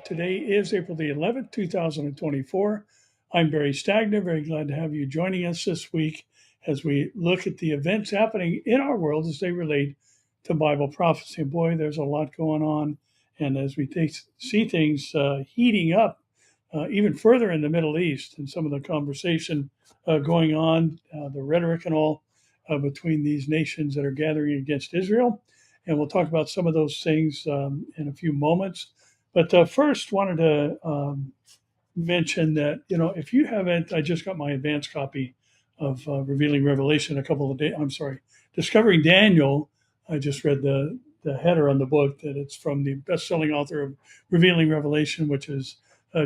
Today is April the 11th, 2024. I'm Barry Stagner. Very glad to have you joining us this week as we look at the events happening in our world as they relate to Bible prophecy. Boy, there's a lot going on. And as we see things heating up even further in the Middle East and some of the conversation going on, the rhetoric and all between these nations that are gathering against Israel. And we'll talk about some of those things in a few moments. But first, wanted to mention that, if you haven't, I just got my advanced copy of Revealing Revelation a couple of days. I'm sorry, Discovering Daniel. I just read the header on the book that it's from the best-selling author of Revealing Revelation, which has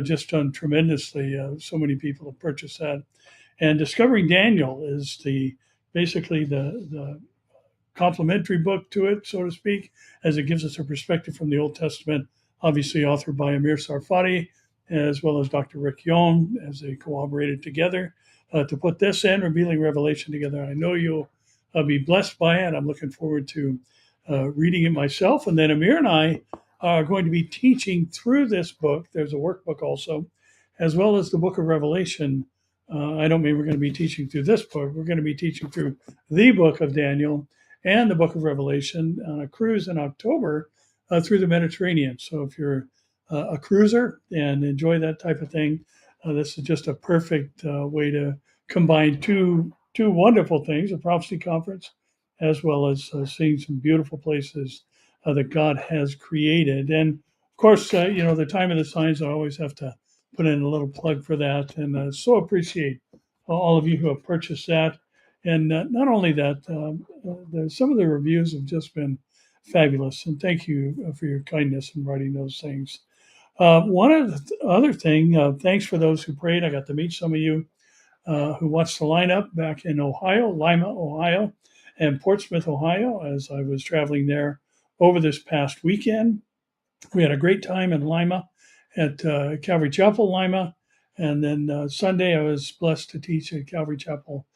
just done tremendously. So many people have purchased that. And Discovering Daniel is basically the complementary book to it, so to speak, as it gives us a perspective from the Old Testament, obviously authored by Amir Sarfati, as well as Dr. Rick Young, as they collaborated together to put this and Revealing Revelation together. I know you'll be blessed by it. I'm looking forward to reading it myself. And then Amir and I are going to be teaching through this book. There's a workbook also, as well as the book of Revelation. I don't mean we're going to be teaching through this book. We're going to be teaching through the book of Daniel and the book of Revelation on a cruise in October through the Mediterranean. So if you're a cruiser and enjoy that type of thing, this is just a perfect way to combine two wonderful things, a prophecy conference, as well as seeing some beautiful places that God has created. And of course, the time of the signs, I always have to put in a little plug for that. And so appreciate all of you who have purchased that. And not only that, some of the reviews have just been fabulous. And thank you for your kindness in writing those things. One of the other thing, thanks for those who prayed. I got to meet some of you who watched the lineup back in Ohio, Lima, Ohio, and Portsmouth, Ohio, as I was traveling there over this past weekend. We had a great time in Lima at Calvary Chapel, Lima. And then Sunday, I was blessed to teach at Calvary Chapel,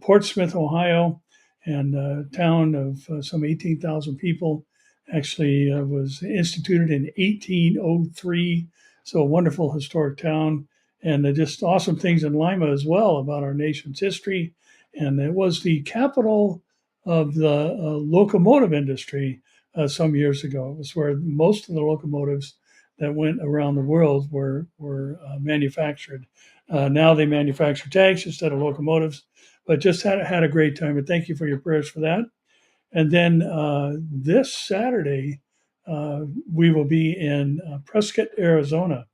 Portsmouth, Ohio, and a town of some 18,000 people. Actually, was instituted in 1803. So a wonderful historic town. And just awesome things in Lima as well about our nation's history. And it was the capital of the locomotive industry some years ago. It was where most of the locomotives that went around the world were manufactured. Now they manufacture tanks instead of locomotives, but just had a great time. And thank you for your prayers for that. And then this Saturday, we will be in Prescott, Arizona.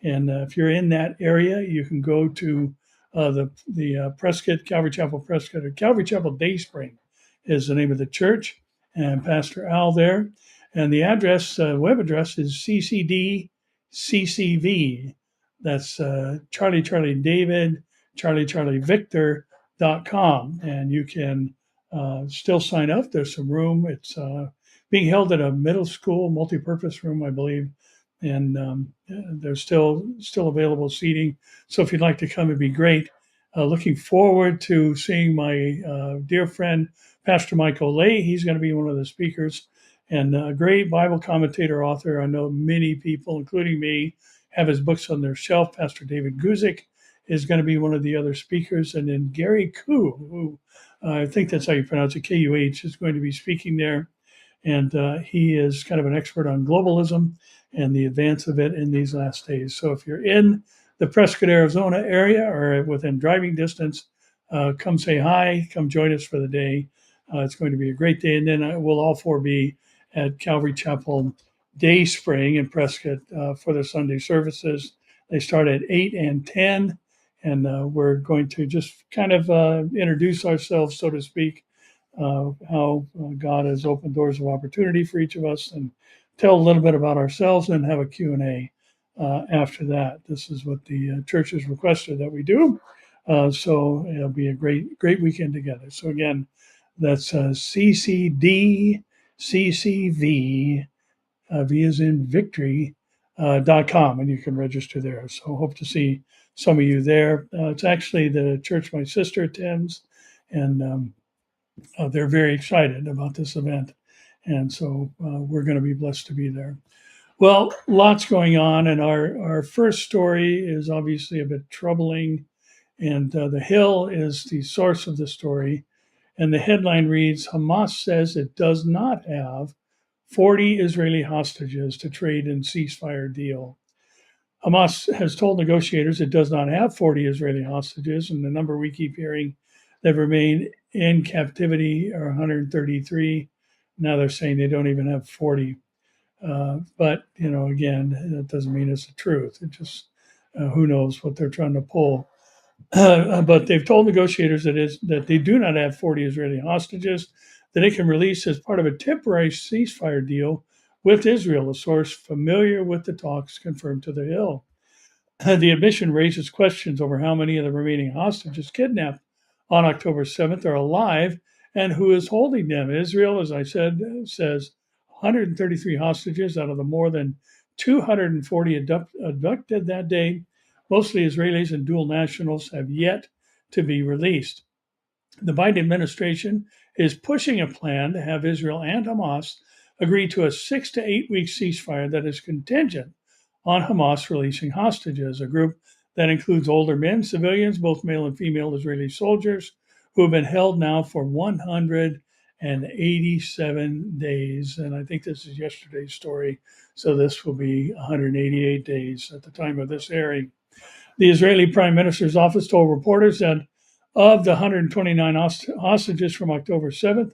And if you're in that area, you can go to the Prescott, Calvary Chapel Prescott, or Calvary Chapel Day Spring is the name of the church, and Pastor Al there. And the address, web address is CCDCCV. That's Charlie Charlie David, Charlie Victor.com. And you can still sign up. There's some room. It's being held at a middle school multi-purpose room, I believe. And there's still available seating. So if you'd like to come, it'd be great. Looking forward to seeing my dear friend, Pastor Michael Lay. He's going to be one of the speakers, and a great Bible commentator, author. I know many people, including me, have his books on their shelf. Pastor David Guzik is going to be one of the other speakers. And then Gary Kuh, who I think that's how you pronounce it, Kuh, is going to be speaking there. And he is kind of an expert on globalism and the advance of it in these last days. So if you're in the Prescott, Arizona area or within driving distance, come say hi, come join us for the day. It's going to be a great day. And then we'll all four be at Calvary Chapel Day Spring in Prescott for the Sunday services. They start at 8 and 10. And we're going to just kind of introduce ourselves, so to speak, how God has opened doors of opportunity for each of us, and tell a little bit about ourselves, and have a Q&A after that. This is what the church has requested that we do. So it'll be a great weekend together. So again, that's CCDCCV, V as in victory.com, and you can register there. So hope to see some of you there. It's actually the church my sister attends, and they're very excited about this event. And so we're going to be blessed to be there. Well, lots going on, and our first story is obviously a bit troubling. And the Hill is the source of the story. And the headline reads Hamas says it does not have 40 Israeli hostages to trade in ceasefire deal. Hamas has told negotiators it does not have 40 Israeli hostages, and the number we keep hearing that remain in captivity are 133. Now they're saying they don't even have 40. But, again, that doesn't mean it's the truth. It just, who knows what they're trying to pull. But they've told negotiators that they do not have 40 Israeli hostages that it can release as part of a temporary ceasefire deal with Israel, a source familiar with the talks confirmed to the Hill. The admission raises questions over how many of the remaining hostages kidnapped on October 7th are alive and who is holding them. Israel, as I said, says 133 hostages out of the more than 240 abducted that day, mostly Israelis and dual nationals, have yet to be released. The Biden administration is pushing a plan to have Israel and Hamas agree to a 6 to 8 week ceasefire that is contingent on Hamas releasing hostages, a group that includes older men, civilians, both male and female Israeli soldiers, who have been held now for 187 days. And I think this is yesterday's story, so this will be 188 days at the time of this airing. The Israeli Prime Minister's office told reporters that of the 129 hostages from October 7th,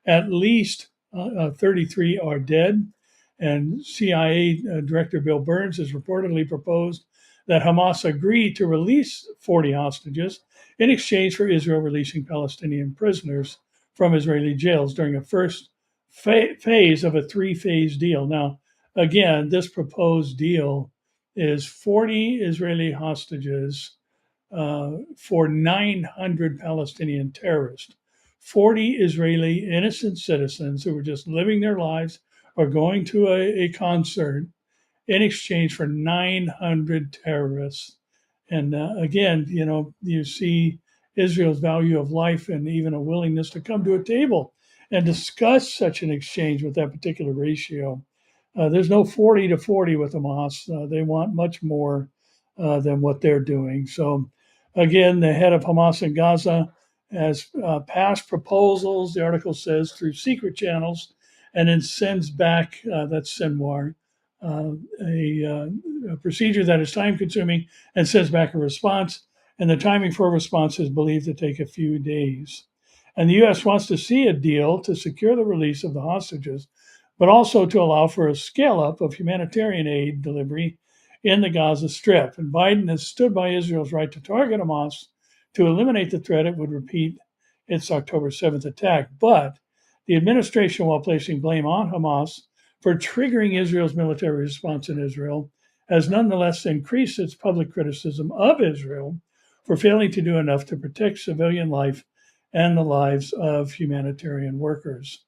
at least 33 are dead. And CIA Director Bill Burns has reportedly proposed that Hamas agree to release 40 hostages in exchange for Israel releasing Palestinian prisoners from Israeli jails during a first phase of a three-phase deal. Now, again, this proposed deal is 40 Israeli hostages for 900 Palestinian terrorists. 40 Israeli innocent citizens who were just living their lives or going to a concert in exchange for 900 terrorists. And again, you see Israel's value of life and even a willingness to come to a table and discuss such an exchange with that particular ratio. There's no 40 to 40 with Hamas. They want much more than what they're doing. So, again, the head of Hamas in Gaza has passed proposals, the article says, through secret channels and then sends back, that's Sinwar, a procedure that is time consuming and sends back a response. And the timing for a response is believed to take a few days. And the U.S. wants to see a deal to secure the release of the hostages, but also to allow for a scale up of humanitarian aid delivery in the Gaza Strip. And Biden has stood by Israel's right to target Hamas to eliminate the threat it would repeat its October 7th attack. But the administration, while placing blame on Hamas for triggering Israel's military response in Israel, has nonetheless increased its public criticism of Israel for failing to do enough to protect civilian life and the lives of humanitarian workers.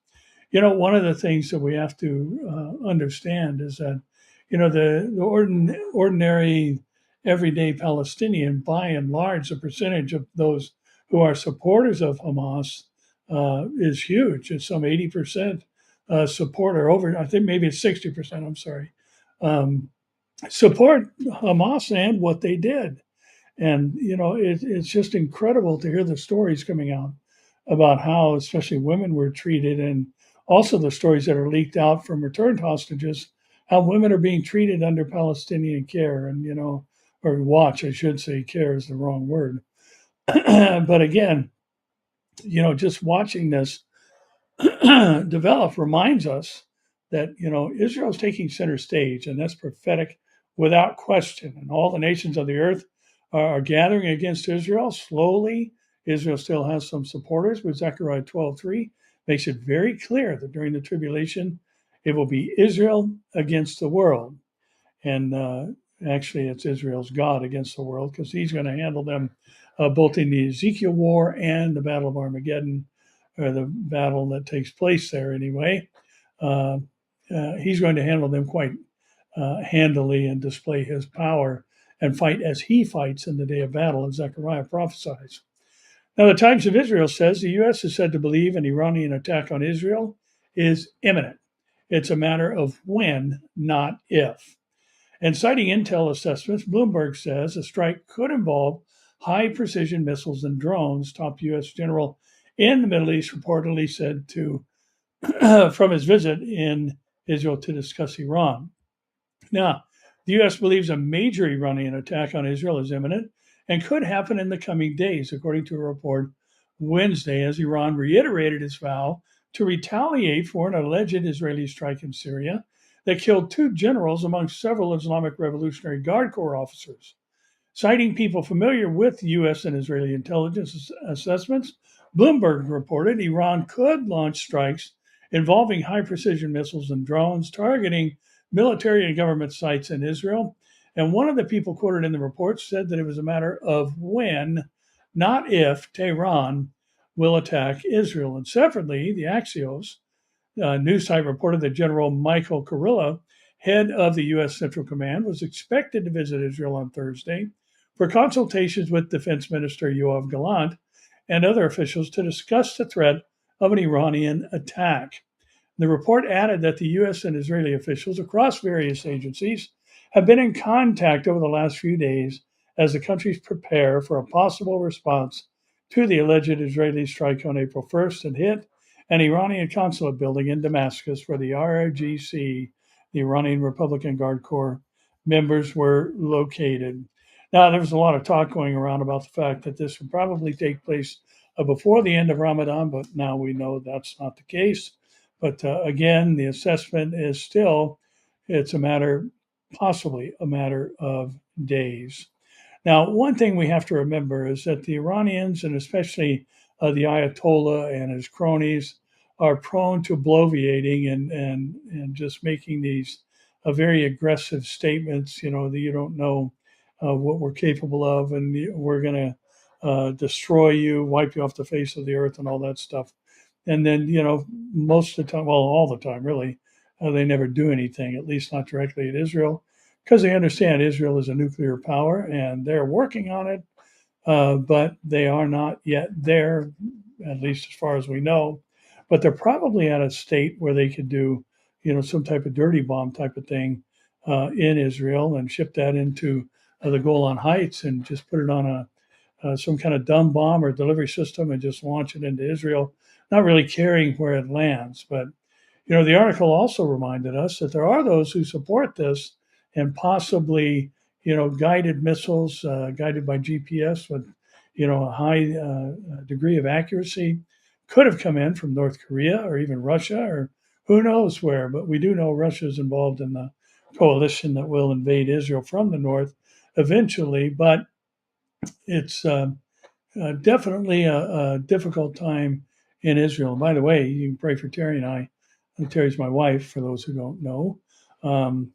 One of the things that we have to understand is that, the ordinary, everyday Palestinian, by and large, the percentage of those who are supporters of Hamas is huge. It's some 80% support, or over, I think maybe it's 60%, I'm sorry, support Hamas and what they did. And, it's just incredible to hear the stories coming out about how, especially women were treated, and also the stories that are leaked out from returned hostages, how women are being treated under Palestinian care and, or watch, I should say, care is the wrong word. But again, just watching this develop reminds us that, Israel is taking center stage, and that's prophetic without question. And all the nations of the earth are gathering against Israel slowly. Israel still has some supporters, but Zechariah 12:3 makes it very clear that during the tribulation, it will be Israel against the world. And actually, it's Israel's God against the world, because he's going to handle them both in the Ezekiel war and the Battle of Armageddon, or the battle that takes place there anyway. He's going to handle them quite handily and display his power and fight as he fights in the day of battle, as Zechariah prophesies. Now, the Times of Israel says the U.S. is said to believe an Iranian attack on Israel is imminent. It's a matter of when, not if. And citing intel assessments, Bloomberg says a strike could involve high precision missiles and drones. Top U.S. general in the Middle East reportedly said to from his visit in Israel to discuss Iran. Now, the U.S. believes a major Iranian attack on Israel is imminent and could happen in the coming days, according to a report Wednesday, as Iran reiterated its vow to retaliate for an alleged Israeli strike in Syria that killed two generals among several Islamic Revolutionary Guard Corps officers. Citing people familiar with U.S. and Israeli intelligence assessments, Bloomberg reported Iran could launch strikes involving high precision missiles and drones targeting military and government sites in Israel. And one of the people quoted in the report said that it was a matter of when, not if, Tehran will attack Israel. And separately, the Axios news site reported that General Michael Kurilla, head of the U.S. Central Command, was expected to visit Israel on Thursday for consultations with Defense Minister Yoav Gallant and other officials to discuss the threat of an Iranian attack. The report added that the U.S. and Israeli officials across various agencies have been in contact over the last few days as the countries prepare for a possible response to the alleged Israeli strike on April 1st and hit an Iranian consulate building in Damascus where the RGC, the Iranian Republican Guard Corps members, were located. Now, there was a lot of talk going around about the fact that this would probably take place before the end of Ramadan, but now we know that's not the case. But again, the assessment is still, it's possibly a matter of days. Now, one thing we have to remember is that the Iranians, and especially the Ayatollah and his cronies, are prone to bloviating and just making these very aggressive statements, that you don't know what we're capable of, and we're going to destroy you, wipe you off the face of the earth, and all that stuff. And then, most of the time, well, all the time, really, they never do anything, at least not directly at Israel, because they understand Israel is a nuclear power and they're working on it, but they are not yet there, at least as far as we know. But they're probably at a state where they could do, some type of dirty bomb type of thing in Israel and ship that into the Golan Heights and just put it on some kind of dumb bomb or delivery system and just launch it into Israel, not really caring where it lands. But, the article also reminded us that there are those who support this and possibly, guided missiles guided by GPS with, a high degree of accuracy could have come in from North Korea or even Russia or who knows where. But we do know Russia is involved in the coalition that will invade Israel from the north eventually. But it's definitely a difficult time in Israel. And by the way, you can pray for Terry and I. Terry's my wife, for those who don't know.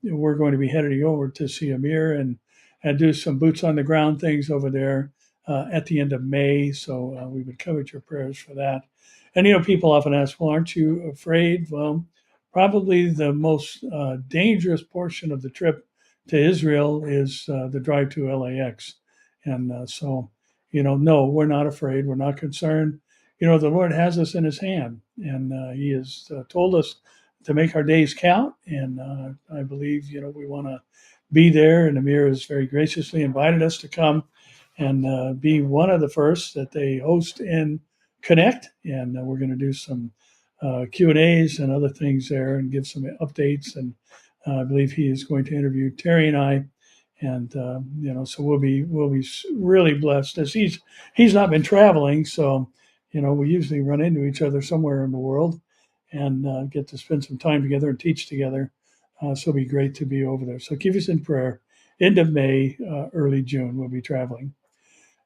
We're going to be heading over to see Amir and do some boots on the ground things over there at the end of May. So we would covet your prayers for that. And, people often ask, well, aren't you afraid? Well, probably the most dangerous portion of the trip to Israel is the drive to LAX. And so, no, we're not afraid. We're not concerned. The Lord has us in his hand, and he has told us to make our days count. And I believe, we want to be there. And Amir has very graciously invited us to come and be one of the first that they host in Connect. And we're going to do some Q&As and other things there and give some updates. And I believe he is going to interview Terry and I. And so we'll be really blessed as he's not been traveling. So, we usually run into each other somewhere in the world and get to spend some time together and teach together. So it'll be great to be over there. So keep us in prayer. End of May, early June, we'll be traveling.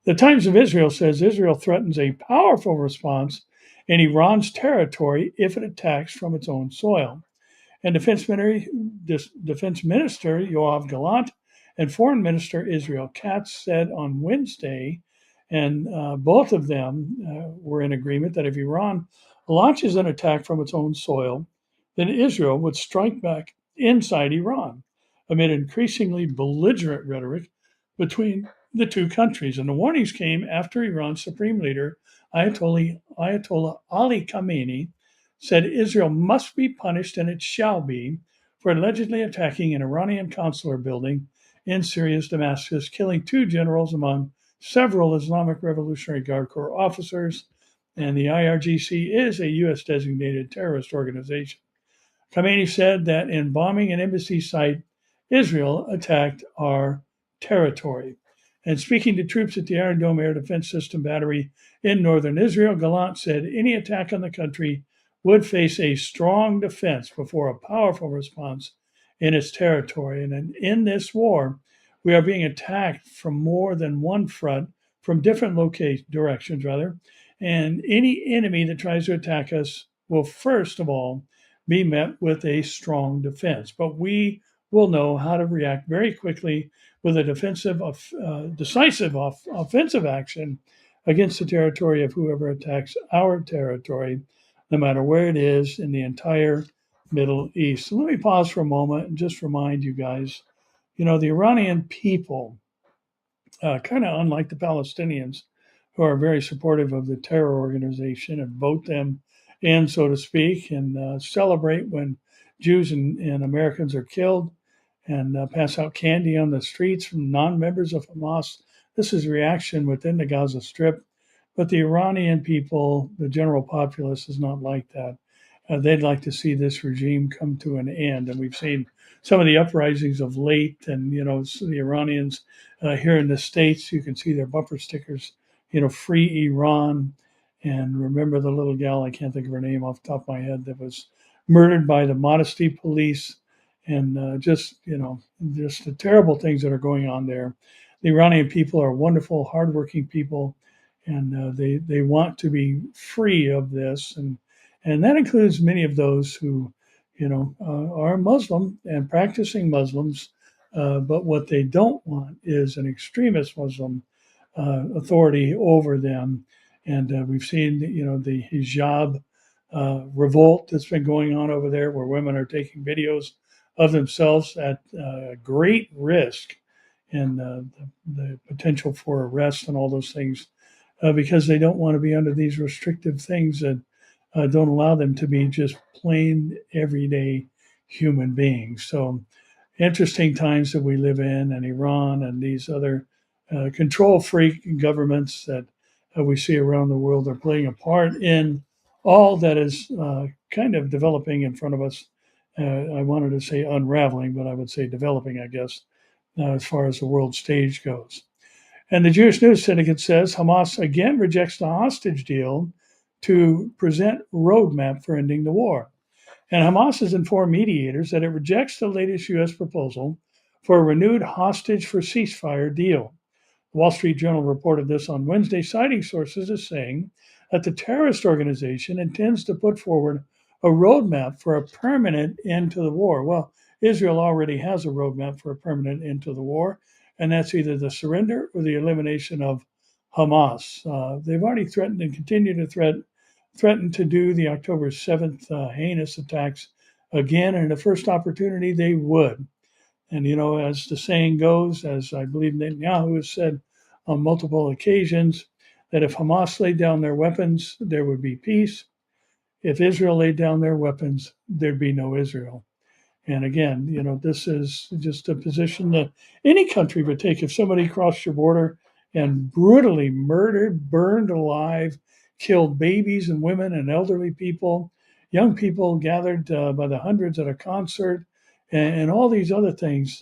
The Times of Israel says Israel threatens a powerful response in Iran's territory if it attacks from its own soil. And Defense Minister Yoav Gallant and Foreign Minister Israel Katz said on Wednesday, and both of them were in agreement that if Iran launches an attack from its own soil, then Israel would strike back inside Iran amid increasingly belligerent rhetoric between the two countries. And the warnings came after Iran's supreme leader, Ayatollah Ali Khamenei, said Israel must be punished, and it shall be, for allegedly attacking an Iranian consular building in Syria's Damascus, killing 2 generals among several Islamic Revolutionary Guard Corps officers. And the IRGC is a U.S. designated terrorist organization. Khamenei said that in bombing an embassy site, Israel attacked our territory. And speaking to troops at the Iron Dome Air Defense System battery in northern Israel, Gallant said any attack on the country would face a strong defense before a powerful response in its territory. And in this war, we are being attacked from more than one front, from different directions, rather. And any enemy that tries to attack us will, first of all, be met with a strong defense. But we will know how to react very quickly with a decisive offensive action against the territory of whoever attacks our territory, no matter where it is in the entire Middle East. So let me pause for a moment and just remind you guys, the Iranian people, kind of unlike the Palestinians, who are very supportive of the terror organization and vote them in, so to speak, and celebrate when Jews and Americans are killed, and pass out candy on the streets from non-members of Hamas. This is reaction within the Gaza Strip. But the Iranian people, the general populace, is not like that. They'd like to see this regime come to an end. And we've seen some of the uprisings of late, and, so the Iranians here in the States, you can see their bumper stickers, free Iran. And remember the little gal, I can't think of her name off the top of my head, that was murdered by the Modesty police. And just the terrible things that are going on there. The Iranian people are wonderful, hardworking people, and they want to be free of this, and that includes many of those who, are Muslim and practicing Muslims, but what they don't want is an extremist Muslim authority over them. And we've seen, the hijab revolt that's been going on over there, where women are taking videos of themselves at great risk and the potential for arrest and all those things, because they don't want to be under these restrictive things that don't allow them to be just plain everyday human beings. So interesting times that we live in, and Iran and these other control freak governments that we see around the world are playing a part in all that is kind of developing in front of us. I wanted to say unraveling, but I would say developing, I guess, as far as the world stage goes. And the Jewish News Syndicate says Hamas again rejects the hostage deal to present roadmap for ending the war. And Hamas has informed mediators that it rejects the latest U.S. proposal for a renewed hostage for ceasefire deal. The Wall Street Journal reported this on Wednesday, citing sources as saying that the terrorist organization intends to put forward a roadmap for a permanent end to the war. Well, Israel already has a roadmap for a permanent end to the war, and that's either the surrender or the elimination of Hamas. They've already threatened and continue to threaten to do the October 7th heinous attacks again, and the first opportunity they would. And, as the saying goes, as I believe Netanyahu has said on multiple occasions, that if Hamas laid down their weapons, there would be peace. If Israel laid down their weapons, there'd be no Israel. And again, this is just a position that any country would take if somebody crossed your border and brutally murdered, burned alive, killed babies and women and elderly people, young people gathered by the hundreds at a concert, and all these other things.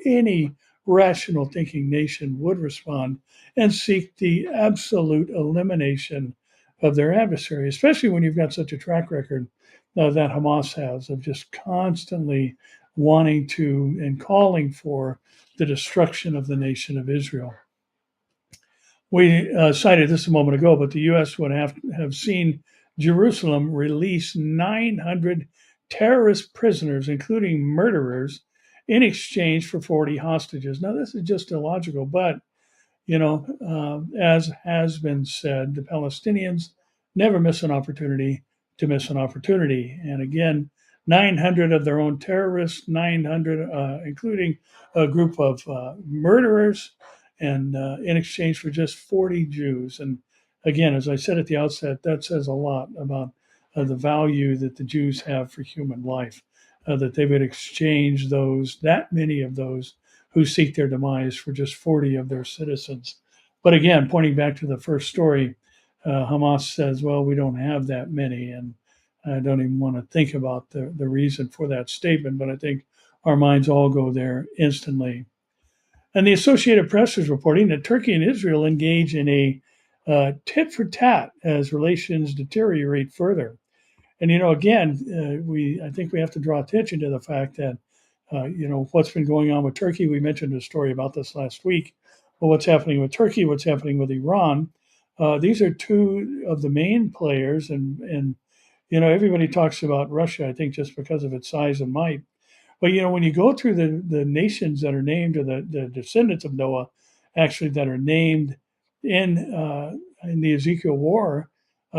Any rational thinking nation would respond and seek the absolute elimination of their adversary, especially when you've got such a track record that Hamas has of just constantly wanting to and calling for the destruction of the nation of Israel. We cited this a moment ago, but the U.S. would have seen Jerusalem release 900 terrorist prisoners, including murderers, in exchange for 40 hostages. Now, this is just illogical, but, as has been said, the Palestinians never miss an opportunity to miss an opportunity. And again, 900 of their own terrorists, 900, including a group of murderers, and in exchange for just 40 Jews. And again, as I said at the outset, that says a lot about the value that the Jews have for human life, that they would exchange that many of those who seek their demise for just 40 of their citizens. But again, pointing back to the first story, Hamas says, well, we don't have that many. And I don't even want to think about the reason for that statement, but I think our minds all go there instantly. And the Associated Press is reporting that Turkey and Israel engage in a tit for tat as relations deteriorate further. And again, I think we have to draw attention to the fact that what's been going on with Turkey. We mentioned a story about this last week. But what's happening with Turkey? What's happening with Iran? These are two of the main players, and everybody talks about Russia. I think just because of its size and might. But when you go through the nations that are named, or the descendants of Noah, actually that are named in the Ezekiel war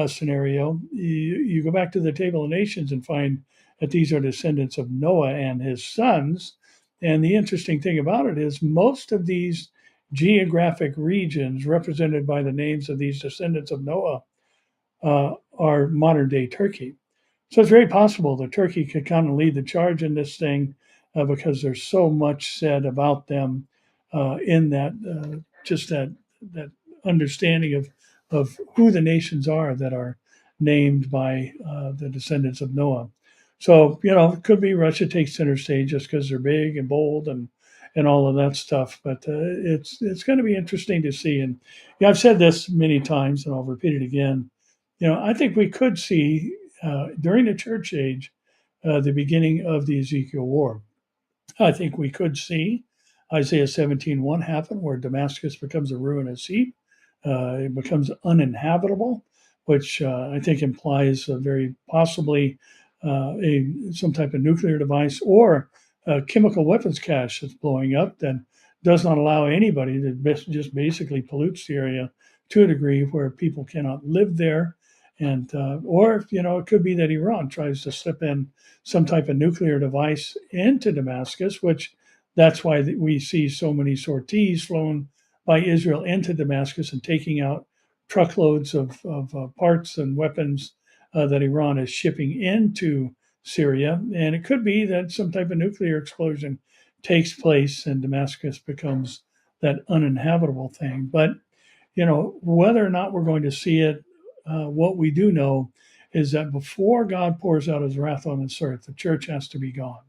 scenario, you go back to the table of nations and find that these are descendants of Noah and his sons. And the interesting thing about it is most of these geographic regions represented by the names of these descendants of Noah are modern day Turkey. So it's very possible that Turkey could kind of lead the charge in this thing because there's so much said about them in that just that understanding of who the nations are that are named by the descendants of Noah. So it could be Russia takes center stage just because they're big and bold and all of that stuff. But it's going to be interesting to see. And I've said this many times, and I'll repeat it again. I think we could see during the church age the beginning of the Ezekiel war. I think we could see Isaiah 17:1 happen, where Damascus becomes a ruinous heap. It becomes uninhabitable, which I think implies very possibly some type of nuclear device or a chemical weapons cache that's blowing up that does not allow anybody to just basically pollutes the area to a degree where people cannot live there. And or it could be that Iran tries to slip in some type of nuclear device into Damascus, which that's why we see so many sorties flown by Israel into Damascus and taking out truckloads of parts and weapons that Iran is shipping into Syria. And it could be that some type of nuclear explosion takes place and Damascus becomes that uninhabitable thing. But whether or not we're going to see it, what we do know is that before God pours out his wrath on this earth, the church has to be gone.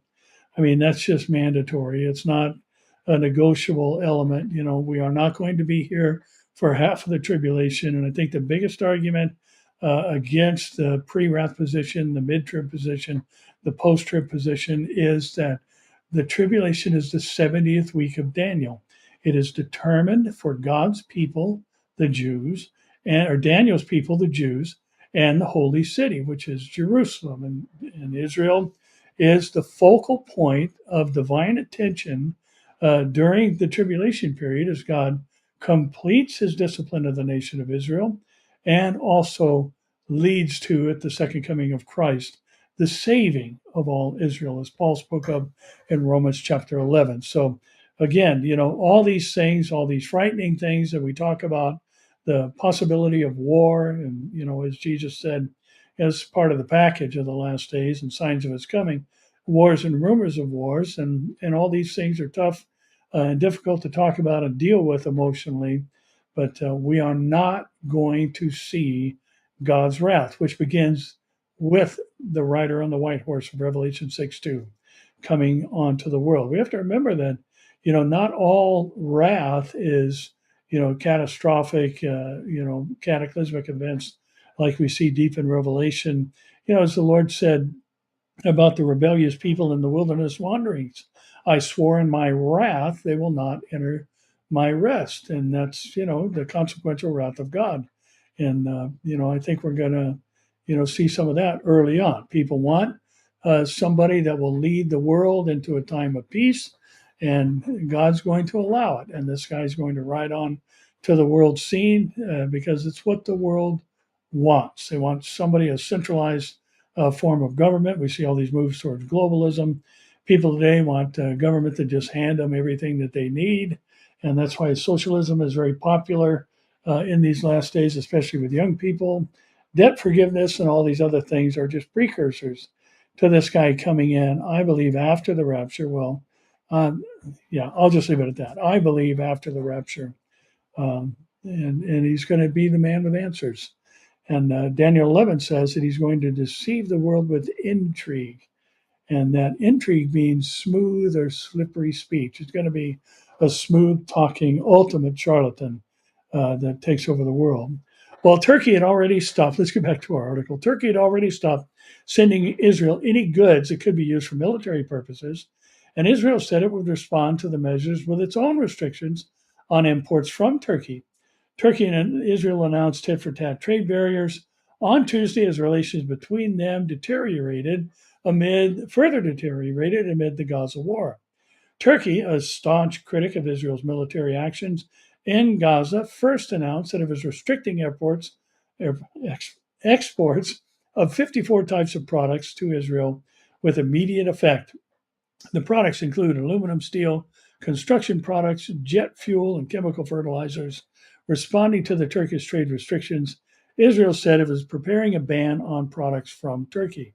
I mean, that's just mandatory. It's not a negotiable element. We are not going to be here for half of the tribulation. And I think the biggest argument against the pre-wrath position, the mid-trib position, the post-trib position is that the tribulation is the 70th week of Daniel. It is determined for God's people, the Jews, or Daniel's people, the Jews, and the holy city, which is Jerusalem. And Israel is the focal point of divine attention during the tribulation period as God completes his discipline of the nation of Israel and also leads to, at the second coming of Christ, the saving of all Israel, as Paul spoke of in Romans chapter 11. So again, all these things, all these frightening things that we talk about, the possibility of war, and, as Jesus said, as part of the package of the last days and signs of its coming, wars and rumors of wars, and all these things are tough and difficult to talk about and deal with emotionally, but we are not going to see God's wrath, which begins with the rider on the white horse of Revelation 6:2 coming onto the world. We have to remember that, not all wrath is, catastrophic, cataclysmic events like we see deep in Revelation. As the Lord said about the rebellious people in the wilderness wanderings, I swore in my wrath they will not enter my rest. And that's, the consequential wrath of God. And, I think we're going to, see some of that early on. People want somebody that will lead the world into a time of peace, and God's going to allow it. And this guy's going to ride on to the world scene because it's what the world wants. They want somebody, a centralized form of government. We see all these moves towards globalism. People today want government to just hand them everything that they need. And that's why socialism is very popular in these last days, especially with young people. debt forgiveness and all these other things are just precursors to this guy coming in, I believe, after the rapture. Well, um, yeah, I'll just leave it at that. I believe after the rapture, and he's going to be the man with answers. And Daniel 11 says that he's going to deceive the world with intrigue. And that intrigue means smooth or slippery speech. It's going to be a smooth talking, ultimate charlatan that takes over the world. Well, Turkey had already stopped. Let's get back to our article. Turkey had already stopped sending Israel any goods that could be used for military purposes. And Israel said it would respond to the measures with its own restrictions on imports from Turkey. Turkey and Israel announced tit for tat trade barriers on Tuesday as relations between them further deteriorated amid the Gaza war. Turkey, a staunch critic of Israel's military actions in Gaza, first announced that it was restricting exports of 54 types of products to Israel with immediate effect. The products include aluminum, steel, construction products, jet fuel, and chemical fertilizers. Responding to the Turkish trade restrictions, Israel said it was preparing a ban on products from Turkey.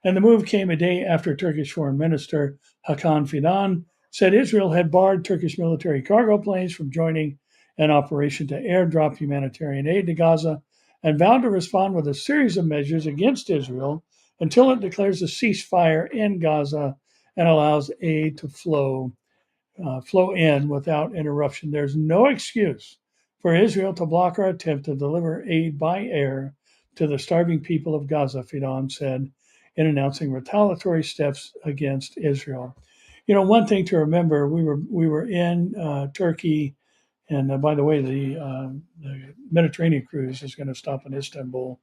And the move came a day after Turkish Foreign Minister Hakan Fidan said Israel had barred Turkish military cargo planes from joining an operation to airdrop humanitarian aid to Gaza and vowed to respond with a series of measures against Israel until it declares a ceasefire in Gaza and allows aid to flow in without interruption. There's no excuse for Israel to block our attempt to deliver aid by air to the starving people of Gaza, Fidan said in announcing retaliatory steps against Israel. You know, one thing to remember: we were in Turkey, and by the way, the Mediterranean cruise is going to stop in Istanbul,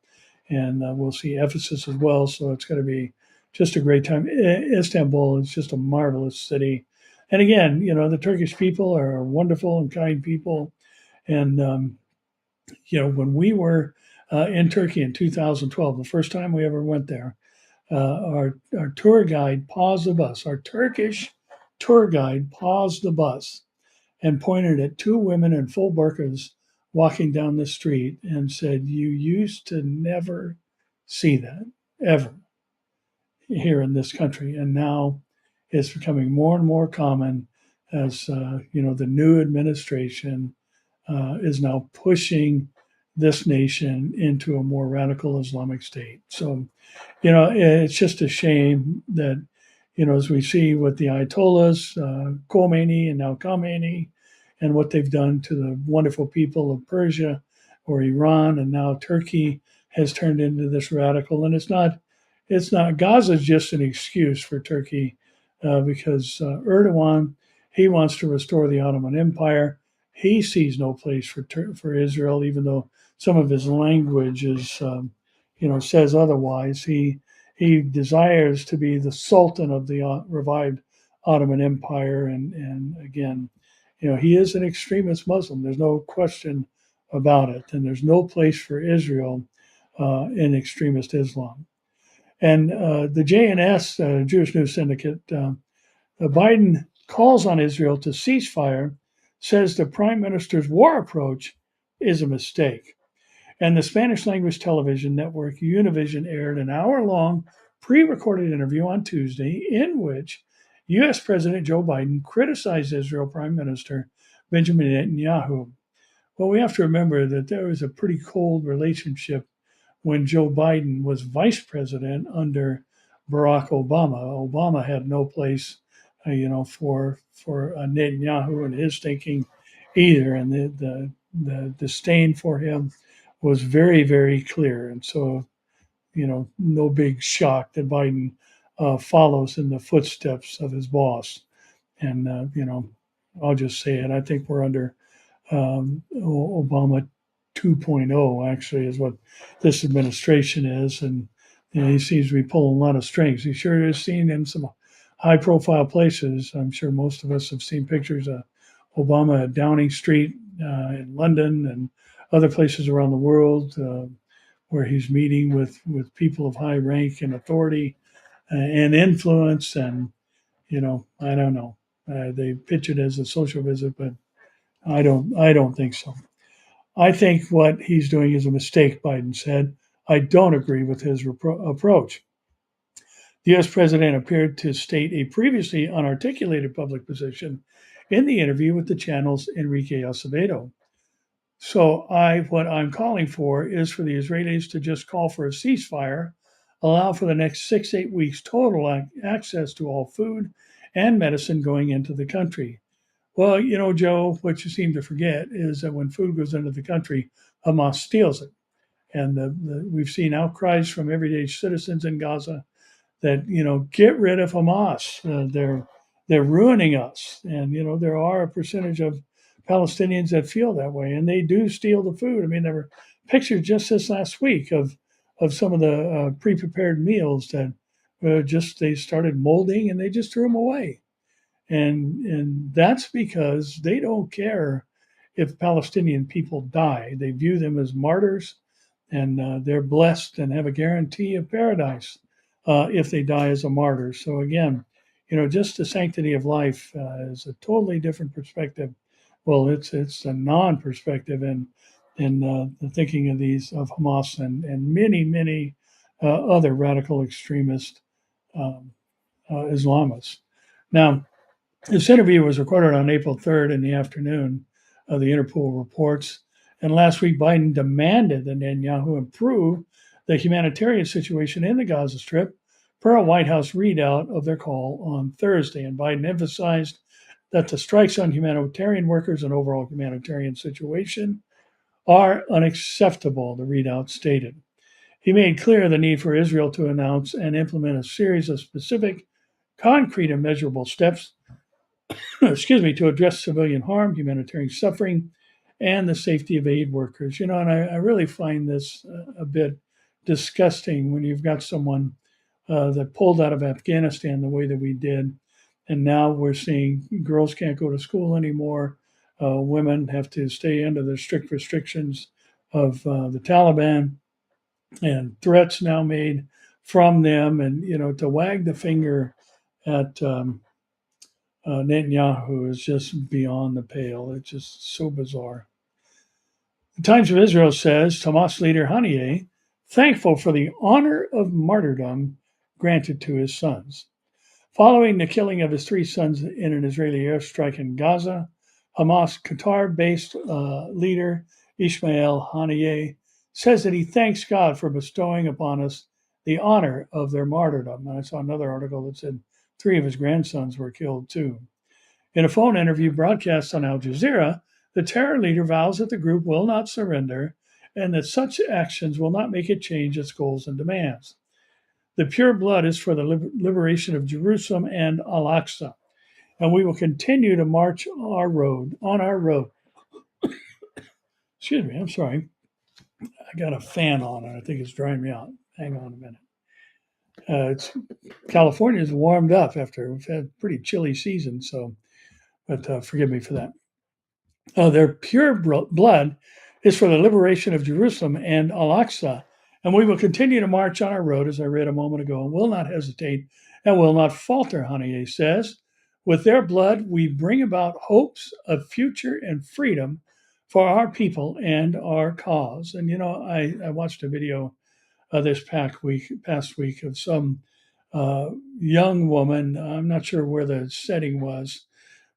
and we'll see Ephesus as well. So it's going to be just a great time. Istanbul is just a marvelous city. And again, you know, the Turkish people are wonderful and kind people. And, you know, when we were in Turkey in 2012, the first time we ever went there, our tour guide paused the bus. Our Turkish tour guide paused the bus and pointed at two women in full burqas walking down the street and said, "You used to never see that, ever, here in this country. And now it's becoming more and more common as, you know, the new administration is now pushing this nation into a more radical Islamic state. So, you know, it's just a shame that, you know, as we see with the Ayatollahs, Khomeini and now Khamenei, and what they've done to the wonderful people of Persia or Iran, and now Turkey has turned into this radical. And it's not Gaza is just an excuse for Turkey because Erdogan, he wants to restore the Ottoman Empire. He sees no place for Israel, even though some of his language is, you know, says otherwise. He desires to be the sultan of the revived Ottoman Empire, and again, you know, he is an extremist Muslim. There's no question about it, and there's no place for Israel in extremist Islam. And the JNS, Jewish News Syndicate, Biden calls on Israel to ceasefire, says the prime minister's war approach is a mistake. And the Spanish language television network Univision aired an hour-long pre-recorded interview on Tuesday in which U.S. President Joe Biden criticized Israel Prime Minister Benjamin Netanyahu. Well, we have to remember that there was a pretty cold relationship when Joe Biden was vice president under Barack Obama. Obama had no place, you know, for Netanyahu and his thinking either, and the disdain for him was very, very clear. And so, you know, no big shock that Biden follows in the footsteps of his boss. And you know, I'll just say it. I think we're under Obama 2.0 actually is what this administration is, and you know, he seems to be pulling a lot of strings. He sure is seen in some high-profile places. I'm sure most of us have seen pictures of Obama at Downing Street in London and other places around the world where he's meeting with people of high rank and authority and influence. And you know, I don't know. They pitch it as a social visit, but I don't think so. I think what he's doing is a mistake, Biden said. I don't agree with his approach. The U.S. president appeared to state a previously unarticulated public position in the interview with the channel's Enrique Acevedo. So what I'm calling for is for the Israelis to just call for a ceasefire, allow for the next 6-8 weeks total access to all food and medicine going into the country. Well, Joe, what you seem to forget is that when food goes into the country, Hamas steals it. And we've seen outcries from everyday citizens in Gaza that get rid of Hamas. They're ruining us, and there are a percentage of Palestinians that feel that way, and they do steal the food. I mean, there were pictures just this last week of some of the pre-prepared meals that just they started molding and they just threw them away, and that's because they don't care if Palestinian people die. They view them as martyrs, and they're blessed and have a guarantee of paradise if they die as a martyr. So again, just the sanctity of life is a totally different perspective. Well, it's a non-perspective in the thinking of Hamas and many other radical extremist um, Islamists. Now, this interview was recorded on April 3rd in the afternoon, the Interpol reports. And last week, Biden demanded that Netanyahu improve the humanitarian situation in the Gaza Strip per a White House readout of their call on Thursday. And Biden emphasized that the strikes on humanitarian workers and overall humanitarian situation are unacceptable, the readout stated. He made clear the need for Israel to announce and implement a series of specific, concrete, and measurable steps to address civilian harm, humanitarian suffering, and the safety of aid workers. And I really find this a bit disgusting when you've got someone that pulled out of Afghanistan the way that we did, and now we're seeing girls can't go to school anymore. Women have to stay under the strict restrictions of the Taliban, and threats now made from them, and to wag the finger at Netanyahu is just beyond the pale. It's just so bizarre. The Times of Israel says Hamas leader Haniyeh thankful for the honor of martyrdom granted to his sons. Following the killing of his 3 sons in an Israeli airstrike in Gaza, Hamas Qatar-based leader Ismail Haniyeh says that he thanks God for bestowing upon us the honor of their martyrdom. And I saw another article that said 3 of his grandsons were killed too. In a phone interview broadcast on Al Jazeera, the terror leader vows that the group will not surrender and that such actions will not make it change its goals and demands. The pure blood is for the liberation of Jerusalem and Al-Aqsa, and we will continue to march on our road. Excuse me, I'm sorry. I got a fan on and I think it's drying me out. Hang on a minute. California is warmed up after we've had a pretty chilly season, but forgive me for that. Their pure blood is for the liberation of Jerusalem and Al-Aqsa, and we will continue to march on our road, as I read a moment ago, and will not hesitate and will not falter, Haniyeh says. With their blood, we bring about hopes of future and freedom for our people and our cause. And, I watched a video this past week of some young woman. I'm not sure where the setting was,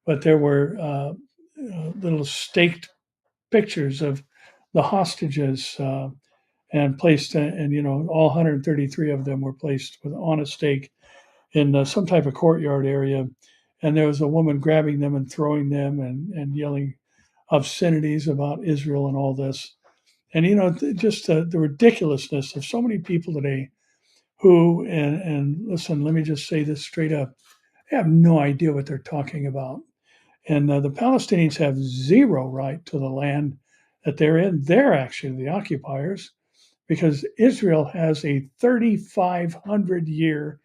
but there were little staked pictures of the hostages and placed, and all 133 of them were placed on a stake in some type of courtyard area. And there was a woman grabbing them and throwing them and yelling obscenities about Israel and all this. And, just the ridiculousness of so many people today who, and listen, let me just say this straight up, they have no idea what they're talking about. And the Palestinians have zero right to the land that they're in. They're actually the occupiers because Israel has a 3,500-year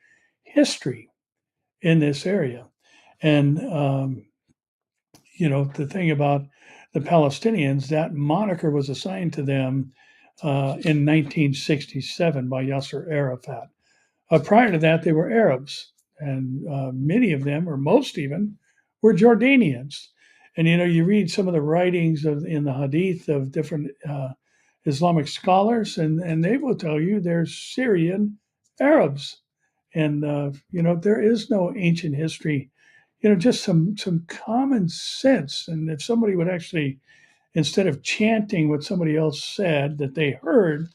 history in this area. And, the thing about the Palestinians, that moniker was assigned to them in 1967 by Yasser Arafat. Prior to that, they were Arabs, and many of them, or most even, were Jordanians. And you read some of the writings in the Hadith of different Islamic scholars, and they will tell you they're Syrian Arabs. And there is no ancient history. Just some common sense. And if somebody would actually, instead of chanting what somebody else said that they heard,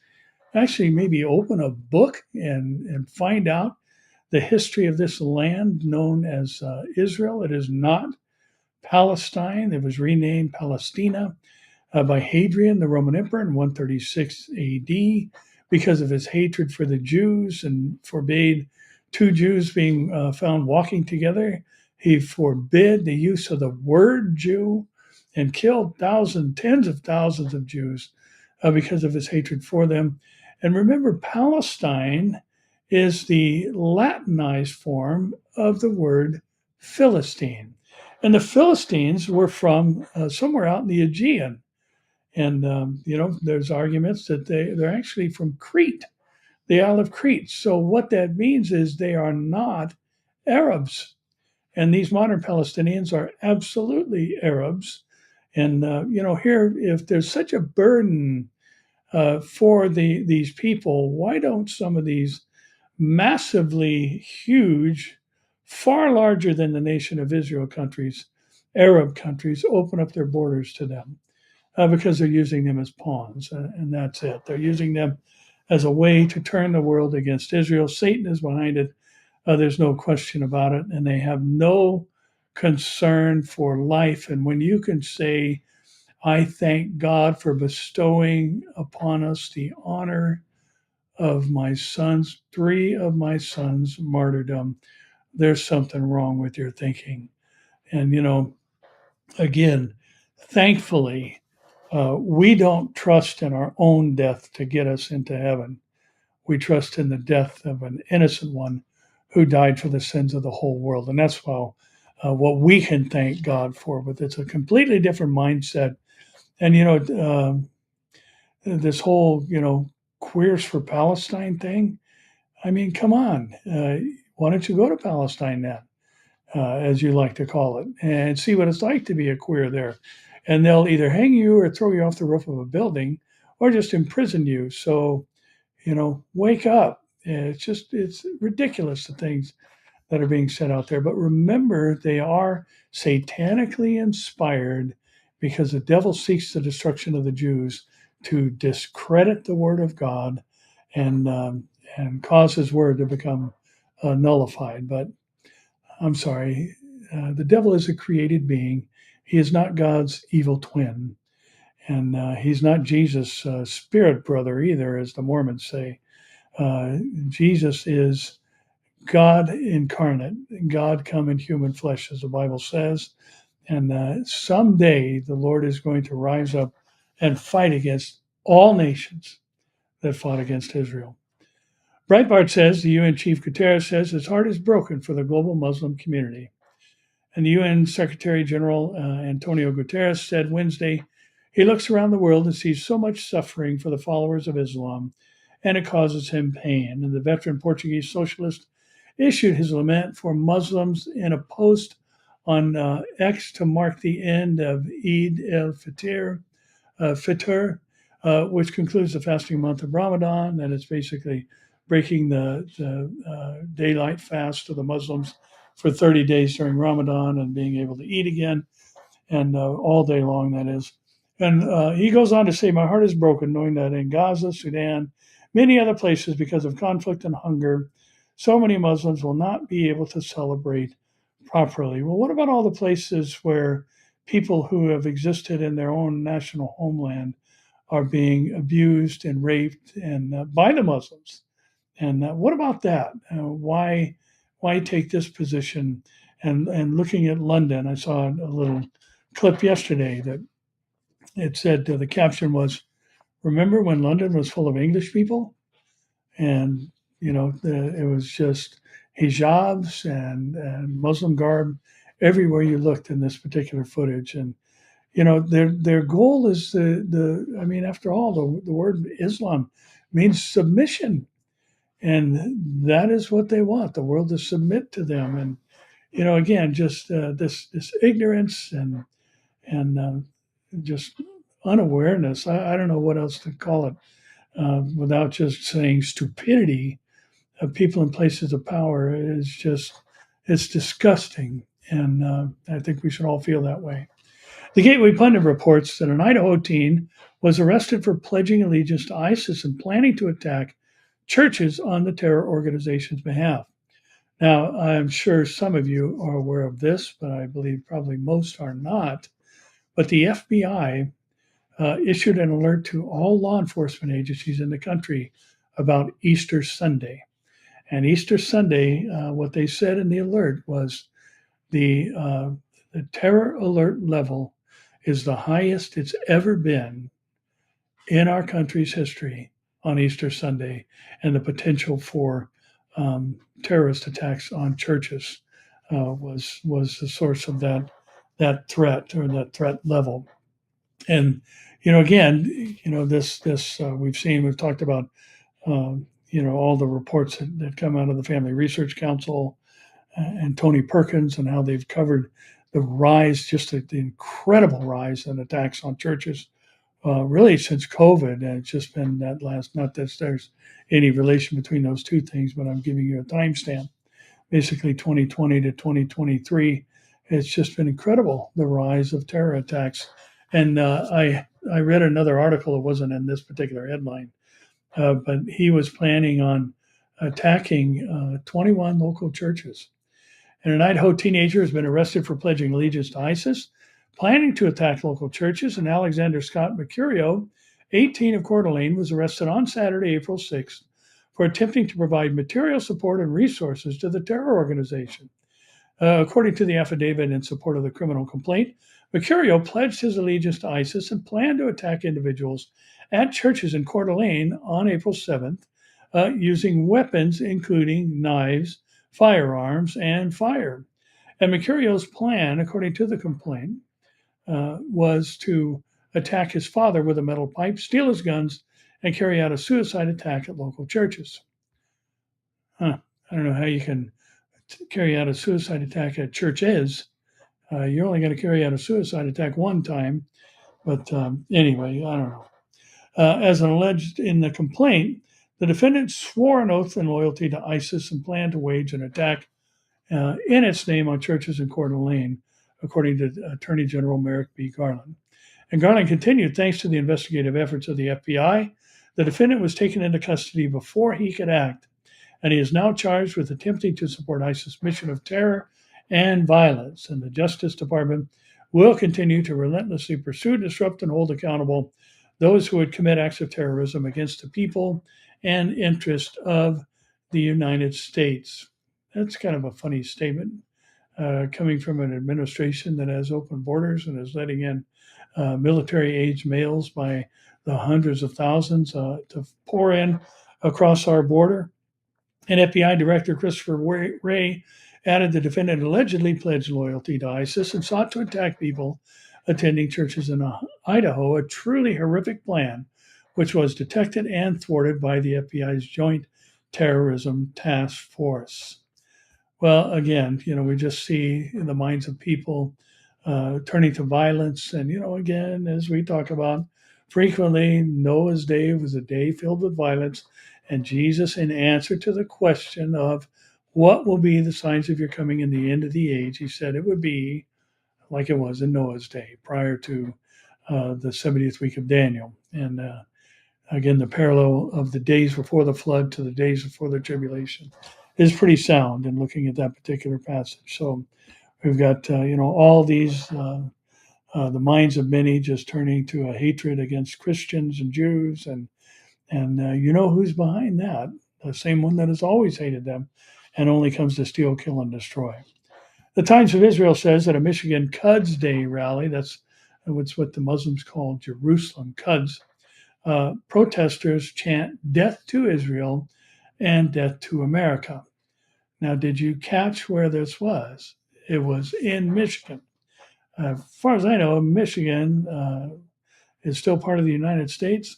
actually maybe open a book and find out the history of this land known as Israel. It is not Palestine. It was renamed Palestina by Hadrian, the Roman emperor, in 136 AD because of his hatred for the Jews and forbade two Jews being found walking together. He forbid the use of the word Jew and killed tens of thousands of Jews because of his hatred for them. And remember, Palestine is the Latinized form of the word Philistine. And the Philistines were from somewhere out in the Aegean. And, there's arguments that they're actually from Crete, the Isle of Crete. So what that means is they are not Arabs. And these modern Palestinians are absolutely Arabs. And, here, if there's such a burden for these people, why don't some of these massively huge, far larger than the nation of Israel countries, Arab countries, open up their borders to them? Because they're using them as pawns, and that's it. They're using them as a way to turn the world against Israel. Satan is behind it. There's no question about it, and they have no concern for life. And when you can say, I thank God for bestowing upon us the honor of my sons, 3 of my sons' martyrdom, there's something wrong with your thinking. And, again, thankfully, we don't trust in our own death to get us into heaven. We trust in the death of an innocent one who died for the sins of the whole world. And that's what we can thank God for. But it's a completely different mindset. And, this whole, queers for Palestine thing. I mean, come on. Why don't you go to Palestine then, as you like to call it, and see what it's like to be a queer there? And they'll either hang you or throw you off the roof of a building or just imprison you. So, wake up. It's ridiculous, the things that are being said out there. But remember, they are satanically inspired because the devil seeks the destruction of the Jews to discredit the word of God and cause his word to become nullified. But I'm sorry, the devil is a created being. He is not God's evil twin. And he's not Jesus' spirit brother either, as the Mormons say. Jesus is God incarnate, God come in human flesh, as the Bible says. And someday the Lord is going to rise up and fight against all nations that fought against Israel. Breitbart says, the UN Chief Guterres says his heart is broken for the global Muslim community. And the UN Secretary General Antonio Guterres said Wednesday, he looks around the world and sees so much suffering for the followers of Islam, and it causes him pain. And the veteran Portuguese socialist issued his lament for Muslims in a post on X to mark the end of Eid al-Fitr, which concludes the fasting month of Ramadan. And it's basically breaking the daylight fast of the Muslims for 30 days during Ramadan and being able to eat again, and all day long, that is. And he goes on to say, my heart is broken knowing that in Gaza, Sudan, many other places, because of conflict and hunger, so many Muslims will not be able to celebrate properly. Well, what about all the places where people who have existed in their own national homeland are being abused and raped and by the Muslims? And what about that? Why take this position? And looking at London, I saw a little clip yesterday that it said the caption was, "Remember when London was full of English people?" And it was just hijabs and Muslim garb everywhere you looked in this particular footage. And their goal is I mean, after all, the word Islam means submission. And that is what they want, the world to submit to them. And again, just this ignorance and just unawareness. I don't know what else to call it without just saying stupidity of people in places of power is just, it's disgusting. And I think we should all feel that way. The Gateway Pundit reports that an Idaho teen was arrested for pledging allegiance to ISIS and planning to attack churches on the terror organization's behalf. Now, I'm sure some of you are aware of this, but I believe probably most are not. But the FBI issued an alert to all law enforcement agencies in the country about Easter Sunday. And Easter Sunday, what they said in the alert was the terror alert level is the highest it's ever been in our country's history on Easter Sunday, and the potential for terrorist attacks on churches was the source of that threat, or that threat level. And again, this we've talked about all the reports that come out of the Family Research Council and Tony Perkins, and how they've covered the rise, just the incredible rise in attacks on churches, really since COVID. And it's just been that last, not that there's any relation between those two things, but I'm giving you a timestamp. Basically 2020 to 2023, it's just been incredible, the rise of terror attacks. And I read another article, it wasn't in this particular headline, but he was planning on attacking 21 local churches. And an Idaho teenager has been arrested for pledging allegiance to ISIS, planning to attack local churches. And Alexander Scott Mercurio, 18 of Coeur d'Alene, was arrested on Saturday, April 6th, for attempting to provide material support and resources to the terror organization. According to the affidavit in support of the criminal complaint, Mercurio pledged his allegiance to ISIS and planned to attack individuals at churches in Coeur d'Alene on April 7th using weapons including knives, firearms, and fire. And Mercurio's plan, according to the complaint, was to attack his father with a metal pipe, steal his guns, and carry out a suicide attack at local churches. I don't know how you can carry out a suicide attack at churches. You're only going to carry out a suicide attack one time. But anyway, I don't know. As alleged in the complaint, the defendant swore an oath in loyalty to ISIS and planned to wage an attack in its name on churches in Coeur d'Alene, according to Attorney General Merrick B. Garland. And Garland continued, thanks to the investigative efforts of the FBI, the defendant was taken into custody before he could act, and he is now charged with attempting to support ISIS' mission of terror and violence. And the Justice Department will continue to relentlessly pursue, disrupt, and hold accountable those who would commit acts of terrorism against the people and interest of the United States. That's kind of a funny statement coming from an administration that has open borders and is letting in military-age males by the hundreds of thousands to pour in across our border. And FBI Director Christopher Wray added the defendant allegedly pledged loyalty to ISIS and sought to attack people attending churches in Idaho, a truly horrific plan, which was detected and thwarted by the FBI's Joint Terrorism Task Force. Well, again, we just see in the minds of people turning to violence. And, again, as we talk about frequently, Noah's day was a day filled with violence. And Jesus, in answer to the question of what will be the signs of your coming in the end of the age, he said it would be like it was in Noah's day prior to the 70th week of Daniel. And again, the parallel of the days before the flood to the days before the tribulation is pretty sound in looking at that particular passage. So we've got, all these, the minds of many just turning to a hatred against Christians and Jews. And who's behind that? The same one that has always hated them and only comes to steal, kill, and destroy. The Times of Israel says that a Michigan Quds Day rally, that's what the Muslims call Jerusalem Quds, protesters chant death to Israel and death to America. Now, did you catch where this was? It was in Michigan. As far as I know, Michigan is still part of the United States.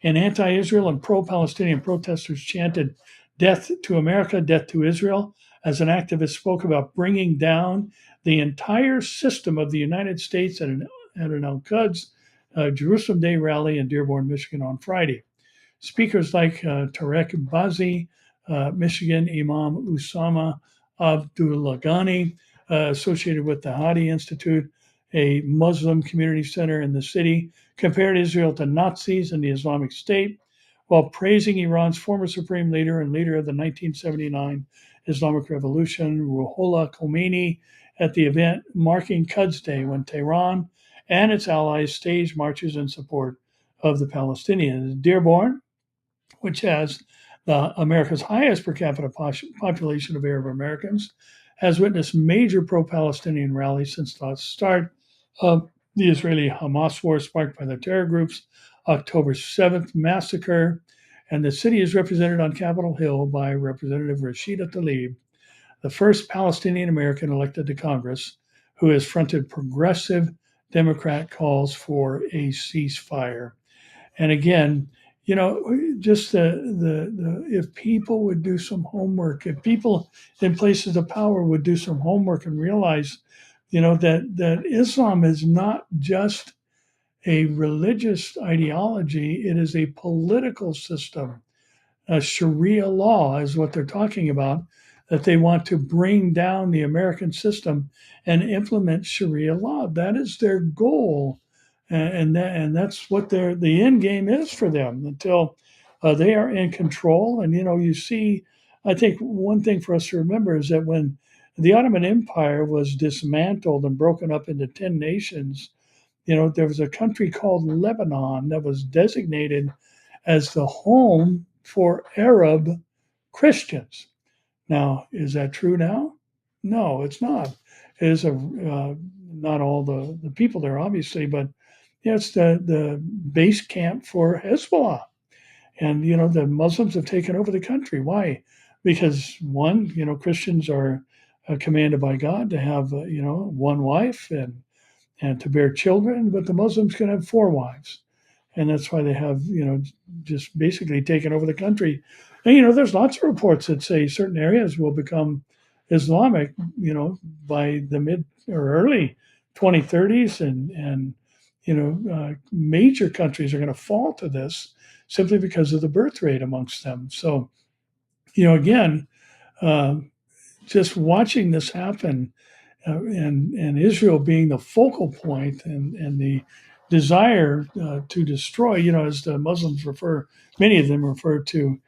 And anti-Israel and pro-Palestinian protesters chanted death to America, death to Israel, as an activist spoke about bringing down the entire system of the United States at an Al-Quds Jerusalem Day rally in Dearborn, Michigan on Friday. Speakers like Tarek Bazi, Michigan Imam Usama Abdullaghani, associated with the Hadi Institute, a Muslim community center in the city, compared Israel to Nazis and the Islamic State, while praising Iran's former supreme leader and leader of the 1979 Islamic Revolution, Ruhollah Khomeini, at the event marking Quds Day, when Tehran and its allies staged marches in support of the Palestinians. Dearborn, which has America's highest per capita population of Arab Americans, has witnessed major pro-Palestinian rallies since the start of the Israeli-Hamas war sparked by the terror group's October 7th massacre. And the city is represented on Capitol Hill by Representative Rashida Tlaib, the first Palestinian American elected to Congress, who has fronted progressive Democrat calls for a ceasefire. And again, just if people would do some homework, if people in places of power would do some homework and realize, that Islam is not just a religious ideology, it is a political system. Sharia law is what they're talking about, that they want to bring down the American system and implement Sharia law. That is their goal. And that's what the end game is for them until they are in control. And, you see, I think one thing for us to remember is that when the Ottoman Empire was dismantled and broken up into 10 nations, there was a country called Lebanon that was designated as the home for Arab Christians. Now, is that true now? No, it's not. It is not all the people there, obviously, but it's the base camp for Hezbollah. And, the Muslims have taken over the country. Why? Because, one, Christians are commanded by God to have, one wife and to bear children, but the Muslims can have 4 wives. And that's why they have, just basically taken over the country. And, there's lots of reports that say certain areas will become Islamic, by the mid or early 2030s. And major countries are going to fall to this simply because of the birth rate amongst them. So, again, just watching this happen, and Israel being the focal point and the desire to destroy, as the Muslims many of them refer to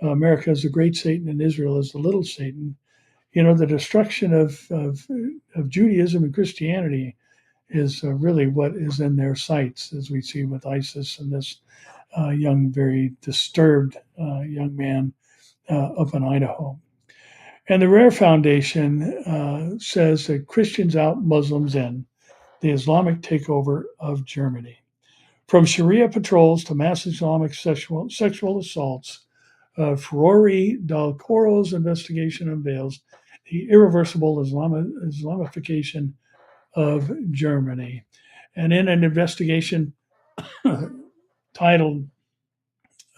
America as the great Satan and Israel as the little Satan. The destruction of Judaism and Christianity is really what is in their sights, as we see with ISIS and this young, very disturbed young man up in Idaho. And the Rare Foundation says that Christians out, Muslims in, the Islamic takeover of Germany. From Sharia patrols to mass Islamic sexual assaults, Furore Del Coro's investigation unveils the irreversible Islamification of Germany. And in an investigation titled,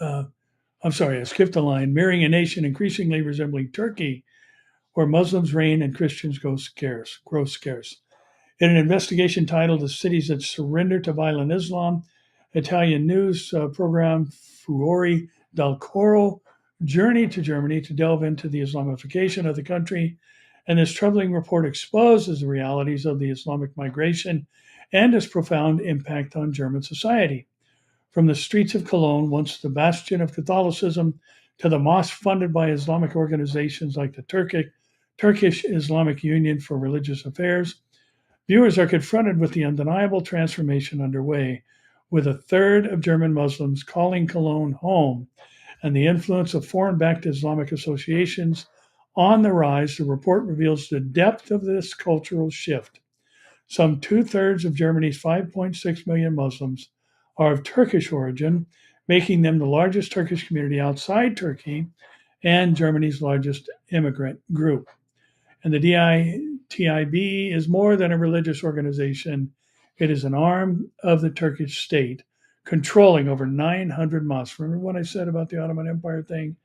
I skipped a line, Mirroring a Nation Increasingly Resembling Turkey, where Muslims reign and Christians grow scarce. In an investigation titled The Cities That Surrender to Violent Islam, Italian news program Furore Del Coro journeyed to Germany to delve into the Islamification of the country. And this troubling report exposes the realities of the Islamic migration and its profound impact on German society. From the streets of Cologne, once the bastion of Catholicism, to the mosque funded by Islamic organizations like the Turkish Islamic Union for Religious Affairs, viewers are confronted with the undeniable transformation underway, with a third of German Muslims calling Cologne home, and the influence of foreign-backed Islamic associations on the rise. The report reveals the depth of this cultural shift. Some 2/3 of Germany's 5.6 million Muslims are of Turkish origin, making them the largest Turkish community outside Turkey and Germany's largest immigrant group. And the DITIB is more than a religious organization. It is an arm of the Turkish state, controlling over 900 mosques. Remember what I said about the Ottoman Empire thing?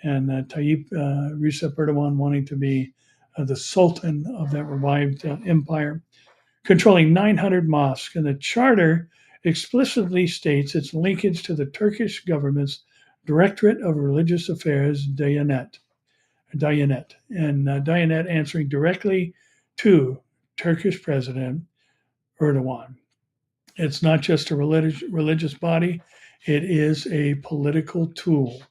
And Tayyip Recep Erdogan wanting to be the sultan of that revived empire, controlling 900 mosques. And the charter explicitly states its linkage to the Turkish government's Directorate of Religious Affairs, Diyanet, and Diyanet answering directly to Turkish President Erdogan. It's not just a religious body, it is a political tool.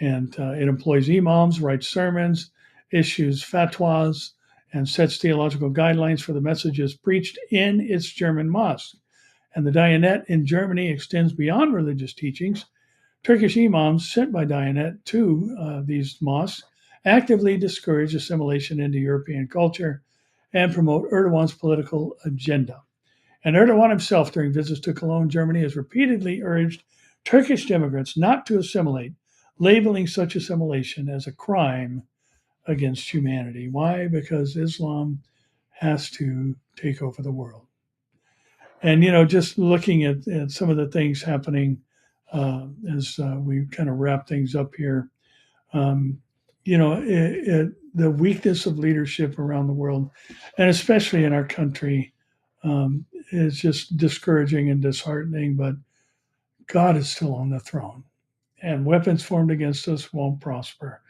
And it employs imams, writes sermons, issues fatwas, and sets theological guidelines for the messages preached in its German mosques. And the Diyanet in Germany extends beyond religious teachings. Turkish imams sent by Diyanet to these mosques actively discourage assimilation into European culture and promote Erdogan's political agenda. And Erdogan himself, during visits to Cologne, Germany, has repeatedly urged Turkish immigrants not to assimilate, labeling such assimilation as a crime against humanity. Why? Because Islam has to take over the world. And, just looking at some of the things happening as we kind of wrap things up here, um, the weakness of leadership around the world, and especially in our country, is just discouraging and disheartening. But God is still on the throne, and weapons formed against us won't prosper.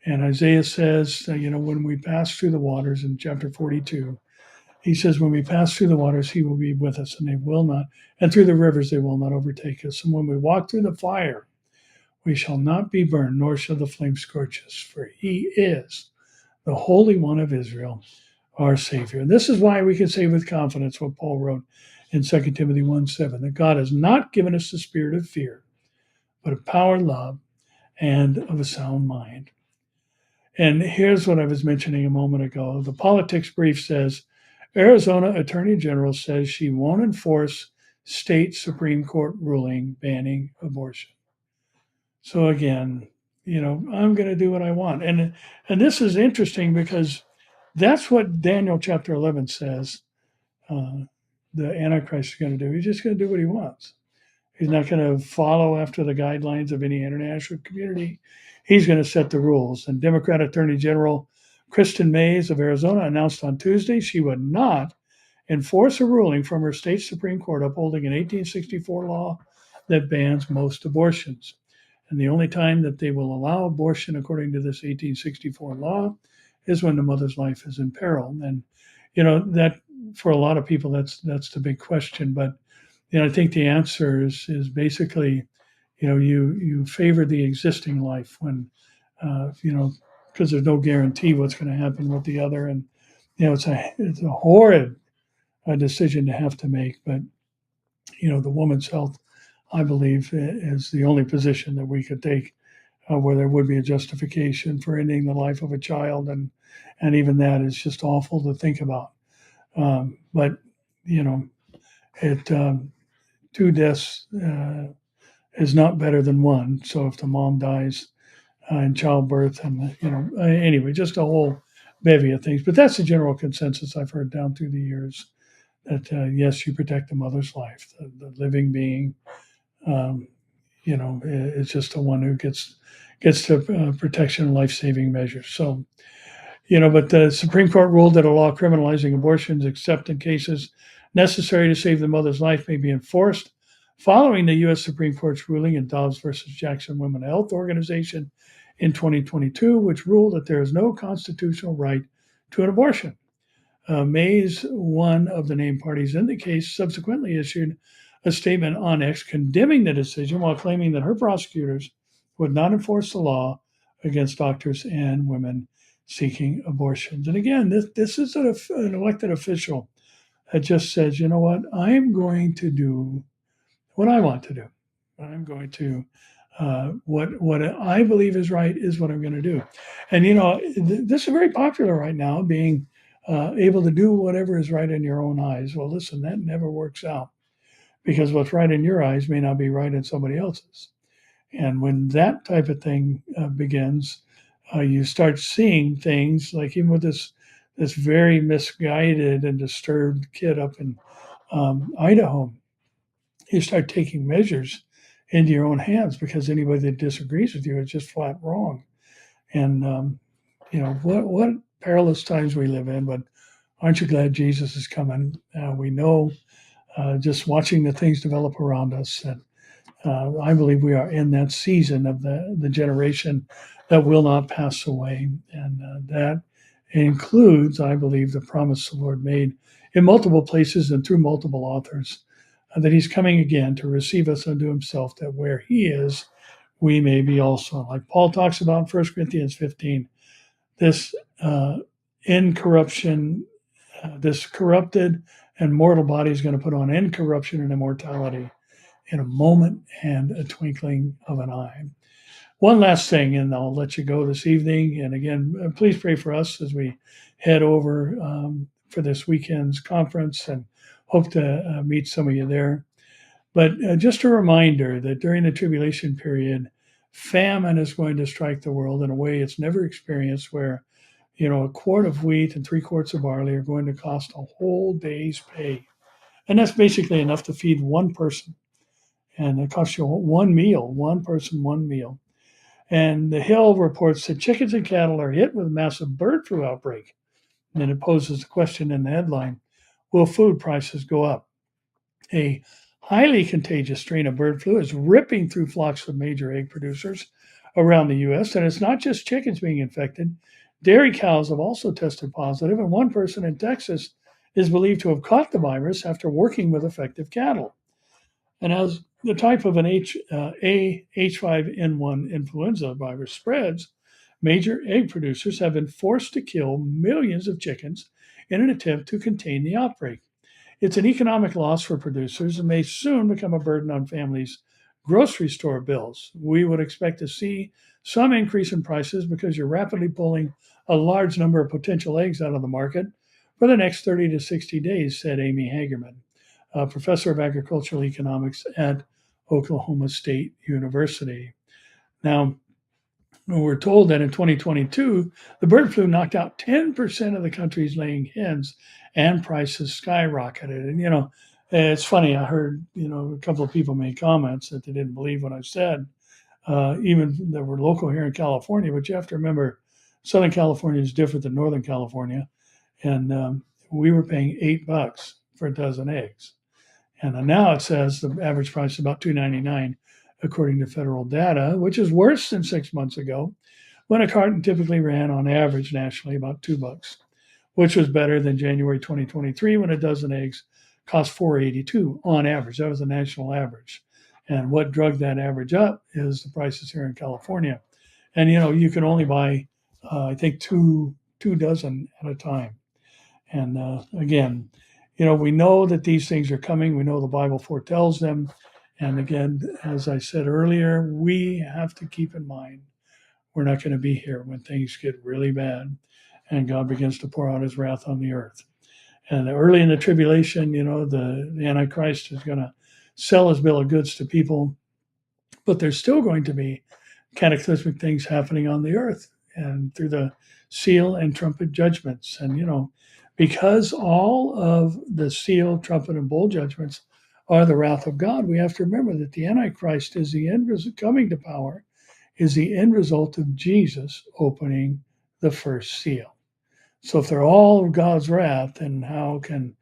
And Isaiah says, when we pass through the waters in chapter 42, he says, when we pass through the waters, he will be with us, and they will not, and through the rivers, they will not overtake us. And when we walk through the fire, we shall not be burned, nor shall the flame scorch us, for he is the Holy One of Israel, our Savior. And this is why we can say with confidence what Paul wrote in 2 Timothy 1:7, that God has not given us the spirit of fear, but of power, love, and of a sound mind. And here's what I was mentioning a moment ago. The politics brief says, Arizona Attorney General says she won't enforce state Supreme Court ruling banning abortion. So again, I'm going to do what I want. And this is interesting because that's what Daniel chapter 11 says the Antichrist is going to do. He's just going to do what he wants. He's not going to follow after the guidelines of any international community. He's going to set the rules. And Democrat Attorney General Kristen Mays of Arizona announced on Tuesday she would not enforce a ruling from her state Supreme Court upholding an 1864 law that bans most abortions. And the only time that they will allow abortion according to this 1864 law is when the mother's life is in peril. And, that for a lot of people, that's the big question. But, I think the answer is basically, you favor the existing life when, because there's no guarantee what's going to happen with the other. And, it's a horrid decision to have to make. But, the woman's health, I believe, is the only position that we could take where there would be a justification for ending the life of a child. And even that is just awful to think about. But, two deaths is not better than one. So if the mom dies in childbirth and, anyway, just a whole bevy of things. But that's the general consensus I've heard down through the years that, yes, you protect the mother's life, the living being, is just the one who gets to protection and life-saving measures. So, but the Supreme Court ruled that a law criminalizing abortions, except in cases necessary to save the mother's life, may be enforced, following the U.S. Supreme Court's ruling in Dobbs versus Jackson Women's Health Organization in 2022, which ruled that there is no constitutional right to an abortion. Mays, one of the named parties in the case, subsequently issued a statement on X condemning the decision while claiming that her prosecutors would not enforce the law against doctors and women seeking abortions. And again, this is an elected official that just says, you know what, I'm going to do what I want to do. I'm going to, what I believe is right is what I'm going to do. And, this is very popular right now, being able to do whatever is right in your own eyes. Well, listen, that never works out because what's right in your eyes may not be right in somebody else's. And when that type of thing begins, you start seeing things like even with this very misguided and disturbed kid up in Idaho, you start taking measures into your own hands because anybody that disagrees with you is just flat wrong. And what perilous times we live in, but aren't you glad Jesus is coming? We know just watching the things develop around us. And I believe we are in that season of the generation that will not pass away. And that includes, I believe, the promise the Lord made in multiple places and through multiple authors, that he's coming again to receive us unto himself, that where he is, we may be also. Like Paul talks about in 1 Corinthians 15, this incorruption, this corrupted and mortal body is going to put on incorruption and immortality in a moment and a twinkling of an eye. One last thing, and I'll let you go this evening. And again, please pray for us as we head over for this weekend's conference, and hope to meet some of you there. But just a reminder that during the tribulation period, famine is going to strike the world in a way it's never experienced, where a quart of wheat and 3 quarts of barley are going to cost a whole day's pay. And that's basically enough to feed one person. And it costs you one meal, one person, one meal. And the Hill reports that chickens and cattle are hit with a massive bird flu outbreak. And then it poses the question in the headline, will food prices go up? A highly contagious strain of bird flu is ripping through flocks of major egg producers around the U.S., and it's not just chickens being infected. Dairy cows have also tested positive, and one person in Texas is believed to have caught the virus after working with affected cattle. And as the type of an H5N1 influenza virus spreads, major egg producers have been forced to kill millions of chickens in an attempt to contain the outbreak. It's an economic loss for producers and may soon become a burden on families' grocery store bills. We would expect to see some increase in prices because you're rapidly pulling a large number of potential eggs out of the market for the next 30 to 60 days, said Amy Hagerman, a professor of agricultural economics at Oklahoma State University. Now, we're told that in 2022, the bird flu knocked out 10% of the country's laying hens, and prices skyrocketed. And, it's funny, I heard, a couple of people made comments that they didn't believe what I said, even that were local here in California. But you have to remember, Southern California is different than Northern California. And we were paying $8 for a dozen eggs. And now it says the average price is about $2.99, according to federal data, which is worse than 6 months ago, when a carton typically ran on average nationally about $2, which was better than January 2023, when a dozen eggs cost $4.82 on average. That was the national average. And what drugged that average up is the prices here in California. And, you can only buy, I think, two dozen at a time. And again, we know that these things are coming. We know the Bible foretells them. And again, as I said earlier, we have to keep in mind, we're not going to be here when things get really bad and God begins to pour out his wrath on the earth. And early in the tribulation, the Antichrist is going to sell his bill of goods to people, but there's still going to be cataclysmic things happening on the earth and through the seal and trumpet judgments. And, because all of the seal, trumpet, and bowl judgments are the wrath of God, we have to remember that the Antichrist is the end result, coming to power, is the end result of Jesus opening the first seal. So if they're all God's wrath, then how can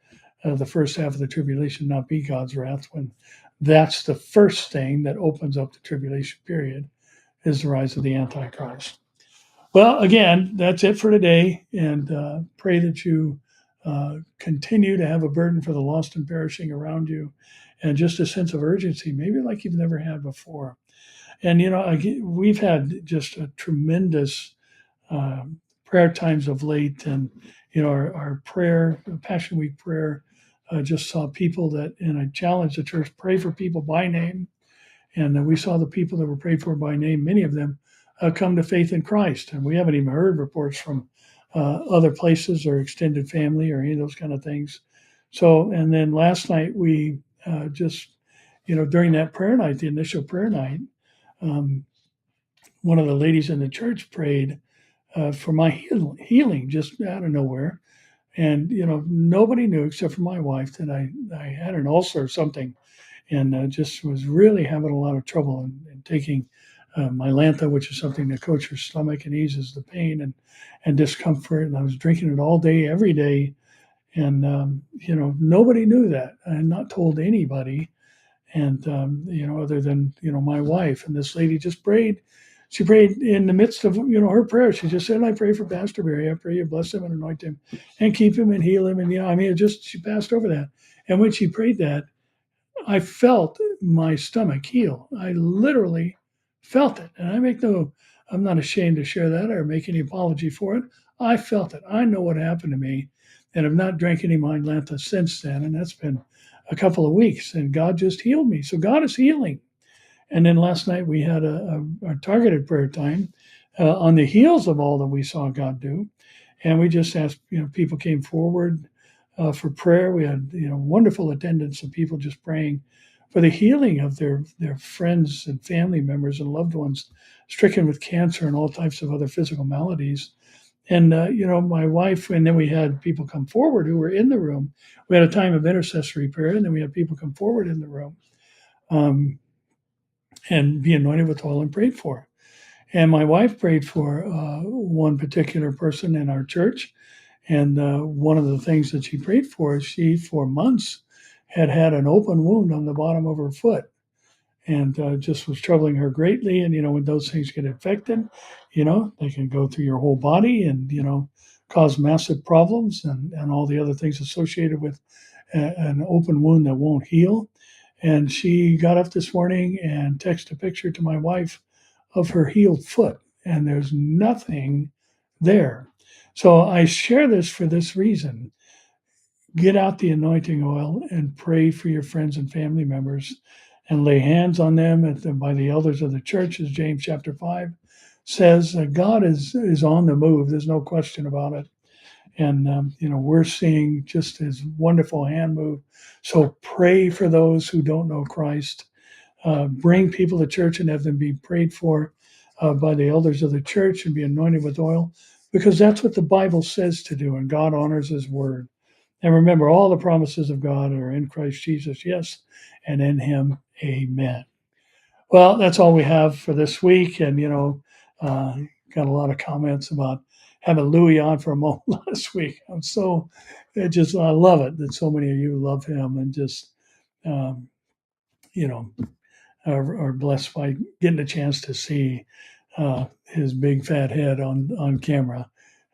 the first half of the tribulation not be God's wrath, when that's the first thing that opens up the tribulation period, is the rise of the Antichrist? Well, again, that's it for today, and pray that you continue to have a burden for the lost and perishing around you, and just a sense of urgency, maybe like you've never had before. And, we've had just a tremendous prayer times of late, and, our prayer, Passion Week prayer, just saw people that, and I challenged the church, pray for people by name. And we saw the people that were prayed for by name, many of them come to faith in Christ. And we haven't even heard reports from other places or extended family or any of those kind of things. So, and then last night we just, during that prayer night, the initial prayer night, one of the ladies in the church prayed for my healing just out of nowhere. And, nobody knew except for my wife that I had an ulcer or something, and just was really having a lot of trouble in taking Mylantha, which is something that coats your stomach and eases the pain and discomfort. And I was drinking it all day, every day. And, nobody knew that. I had not told anybody. And, other than, my wife. And this lady just prayed. She prayed in the midst of, her prayer. She just said, I pray for Pastor Barry. I pray you bless him and anoint him and keep him and heal him. And, she passed over that. And when she prayed that, I felt my stomach heal. I literally felt it. And I'm not ashamed to share that or make any apology for it. I felt it. I know what happened to me. And I've not drank any Mylanta since then. And that's been a couple of weeks. And God just healed me. So God is healing. And then last night we had a targeted prayer time on the heels of all that we saw God do. And we just asked, people came forward for prayer. We had, wonderful attendance of people just praying for the healing of their friends and family members and loved ones stricken with cancer and all types of other physical maladies. And, my wife, and then we had people come forward who were in the room. We had a time of intercessory prayer, and then we had people come forward in the room and be anointed with oil and prayed for. And my wife prayed for one particular person in our church. And one of the things that she prayed for is she, for months, had an open wound on the bottom of her foot and just was troubling her greatly. And, when those things get infected, they can go through your whole body and, cause massive problems and all the other things associated with an open wound that won't heal. And she got up this morning and texted a picture to my wife of her healed foot, and there's nothing there. So I share this for this reason. Get out the anointing oil and pray for your friends and family members and lay hands on them by the elders of the church, as James chapter 5 says. God is on the move. There's no question about it. And, we're seeing just his wonderful hand move. So pray for those who don't know Christ. Bring people to church and have them be prayed for by the elders of the church and be anointed with oil, because that's what the Bible says to do, and God honors his word. And remember, all the promises of God are in Christ Jesus, yes, and in him, amen. Well, that's all we have for this week. And, got a lot of comments about having Louis on for a moment last week. I love it that so many of you love him and just, you know, are blessed by getting a chance to see his big fat head on camera.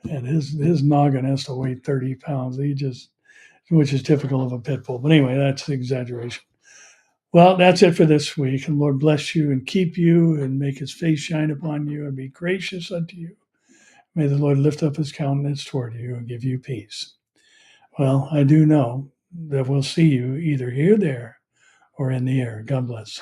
And his noggin has to weigh 30 pounds. Which is typical of a pit bull. But anyway, that's the exaggeration. Well, that's it for this week. And Lord bless you and keep you and make his face shine upon you and be gracious unto you. May the Lord lift up his countenance toward you and give you peace. Well, I do know that we'll see you either here, there, or in the air. God bless.